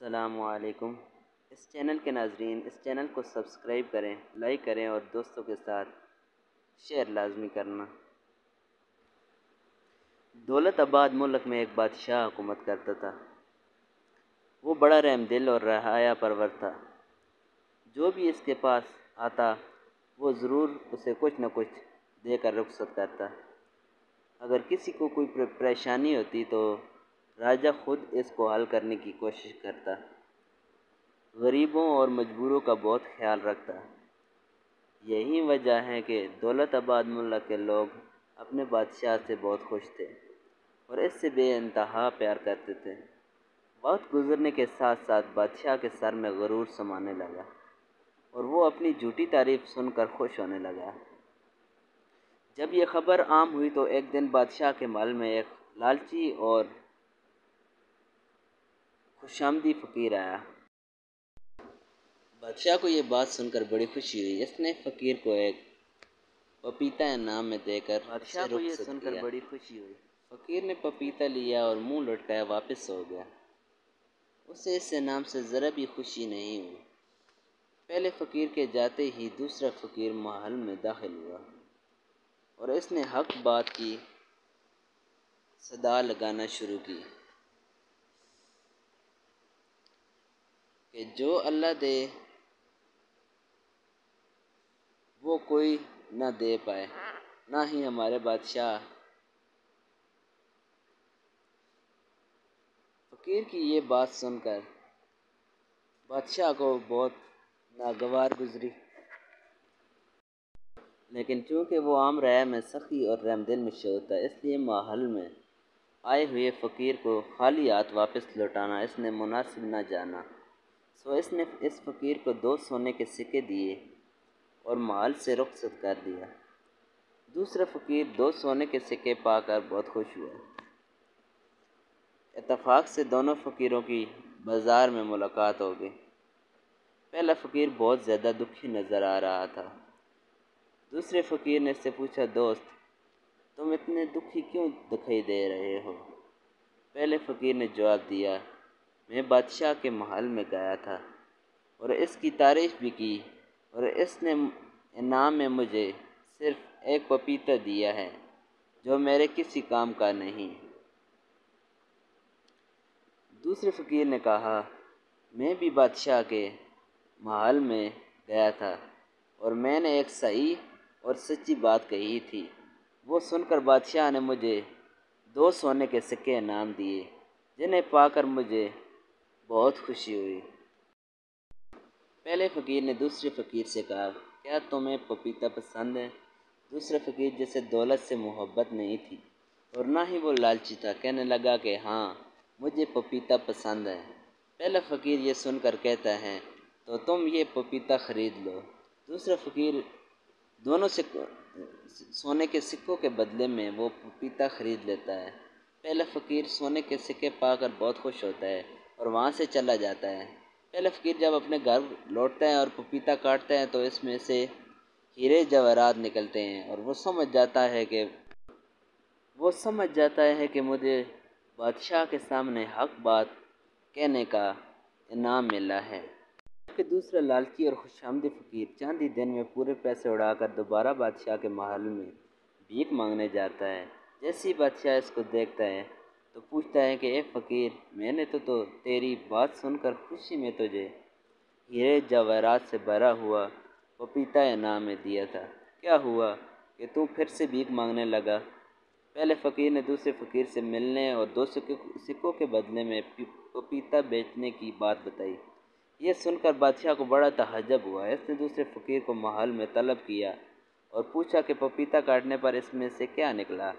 السلام علیکم۔ اس چینل کے ناظرین اس چینل کو سبسکرائب کریں، لائک کریں اور دوستوں کے ساتھ شیئر لازمی کرنا۔ دولت آباد ملک میں ایک بادشاہ حکومت کرتا تھا۔ وہ بڑا رحم دل اور رعایا پرور تھا۔ جو بھی اس کے پاس آتا وہ ضرور اسے کچھ نہ کچھ دے کر رخصت کرتا۔ اگر کسی کو کوئی پریشانی ہوتی تو راجہ خود اس کو حل کرنے کی کوشش کرتا۔ غریبوں اور مجبوروں کا بہت خیال رکھتا۔ یہی وجہ ہے کہ دولت آباد ملک کے لوگ اپنے بادشاہ سے بہت خوش تھے اور اس سے بے انتہا پیار کرتے تھے۔ وقت گزرنے کے ساتھ ساتھ بادشاہ کے سر میں غرور سمانے لگا اور وہ اپنی جھوٹی تعریف سن کر خوش ہونے لگا۔ جب یہ خبر عام ہوئی تو ایک دن بادشاہ کے محل میں ایک لالچی اور خوشامدی فقیر آیا۔ بادشاہ کو یہ بات سن کر بڑی خوشی ہوئی۔ اس نے فقیر کو ایک پپیتا انعام میں دے کر رخصت کیا۔ فقیر نے پپیتا لیا اور منہ لٹکایا واپس سو گیا۔ اسے اس انعام سے ذرا بھی خوشی نہیں ہوئی۔ پہلے فقیر کے جاتے ہی دوسرا فقیر محل میں داخل ہوا اور اس نے حق بات کی صدا لگانا شروع کی کہ جو اللہ دے وہ کوئی نہ دے پائے، نہ ہی ہمارے بادشاہ۔ فقیر کی یہ بات سن کر بادشاہ کو بہت ناگوار گزری، لیکن چونکہ وہ عام رعایا میں سخی اور رحم دل مشہور تھا، اس لیے محل میں آئے ہوئے فقیر کو خالی ہاتھ واپس لوٹانا اس نے مناسب نہ جانا، سو اس نے اس فقیر کو 2 سونے کے سکے دیے اور محل سے رخصت کر دیا۔ دوسرا فقیر 2 سونے کے سکے پا کر بہت خوش ہوا۔ اتفاق سے دونوں فقیروں کی بازار میں ملاقات ہو گئی۔ پہلا فقیر بہت زیادہ دکھی نظر آ رہا تھا۔ دوسرے فقیر نے اس سے پوچھا، دوست تم اتنے دکھی کیوں دکھائی دے رہے ہو؟ پہلے فقیر نے جواب دیا، میں بادشاہ کے محل میں گیا تھا اور اس کی تعریف بھی کی اور اس نے انعام میں مجھے صرف ایک پپیتا دیا ہے جو میرے کسی کام کا نہیں۔ دوسرے فقیر نے کہا، میں بھی بادشاہ کے محل میں گیا تھا اور میں نے ایک صحیح اور سچی بات کہی تھی۔ وہ سن کر بادشاہ نے مجھے 2 سونے کے سکے انعام دیے جنہیں پا کر مجھے بہت خوشی ہوئی۔ پہلے فقیر نے دوسرے فقیر سے کہا، کیا تمہیں پپیتا پسند ہے؟ دوسرا فقیر جسے دولت سے محبت نہیں تھی اور نہ ہی وہ لالچی تھا، کہنے لگا کہ ہاں مجھے پپیتا پسند ہے۔ پہلا فقیر یہ سن کر کہتا ہے، تو تم یہ پپیتا خرید لو۔ دوسرا فقیر دونوں سونے کے سکوں کے بدلے میں وہ پپیتا خرید لیتا ہے۔ پہلا فقیر سونے کے سکے پا کر بہت خوش ہوتا ہے اور وہاں سے چلا جاتا ہے۔ پہلا فقیر جب اپنے گھر لوٹتا ہے اور پپیتا کاٹتا ہے تو اس میں سے ہیرے جواہرات نکلتے ہیں اور وہ سمجھ جاتا ہے کہ مجھے بادشاہ کے سامنے حق بات کہنے کا انعام ملا ہے۔ کہ دوسرا لالچی اور خوشامدی فقیر چند ہی دن میں پورے پیسے اڑا کر دوبارہ بادشاہ کے محل میں بھیک مانگنے جاتا ہے۔ جیسے ہی بادشاہ اس کو دیکھتا ہے تو پوچھتا ہے کہ اے فقیر، میں نے تو تیری بات سن کر خوشی میں تجھے ہیرے جواہرات سے بھرا ہوا پپیتا انعام میں دیا تھا، کیا ہوا کہ تو پھر سے بھیک مانگنے لگا؟ پہلے فقیر نے دوسرے فقیر سے ملنے اور 2 سکوں کے بدلے میں پپیتا بیچنے کی بات بتائی۔ یہ سن کر بادشاہ کو بڑا تعجب ہوا۔ اس نے دوسرے فقیر کو محل میں طلب کیا اور پوچھا کہ پپیتا کاٹنے پر اس میں سے کیا نکلا؟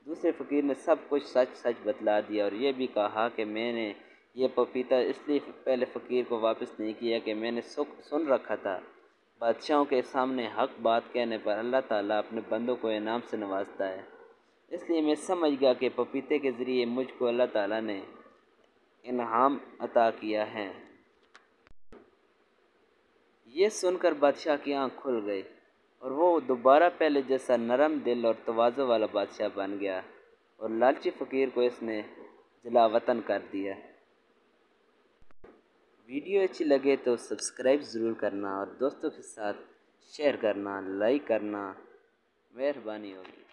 دوسرے فقیر نے سب کچھ سچ بتلا دیا اور یہ بھی کہا کہ میں نے یہ پپیتا اس لیے پہلے فقیر کو واپس نہیں کیا کہ میں نے سن رکھا تھا، بادشاہوں کے سامنے حق بات کہنے پر اللہ تعالیٰ اپنے بندوں کو انعام سے نوازتا ہے، اس لیے میں سمجھ گیا کہ پپیتے کے ذریعے مجھ کو اللہ تعالیٰ نے انعام عطا کیا ہے۔ یہ سن کر بادشاہ کی آنکھ کھل گئی اور وہ دوبارہ پہلے جیسا نرم دل اور تواضع والا بادشاہ بن گیا اور لالچی فقیر کو اس نے جلا وطن کر دیا۔ ویڈیو اچھی لگے تو سبسکرائب ضرور کرنا اور دوستوں کے ساتھ شیئر کرنا، لائک کرنا، مہربانی ہوگی۔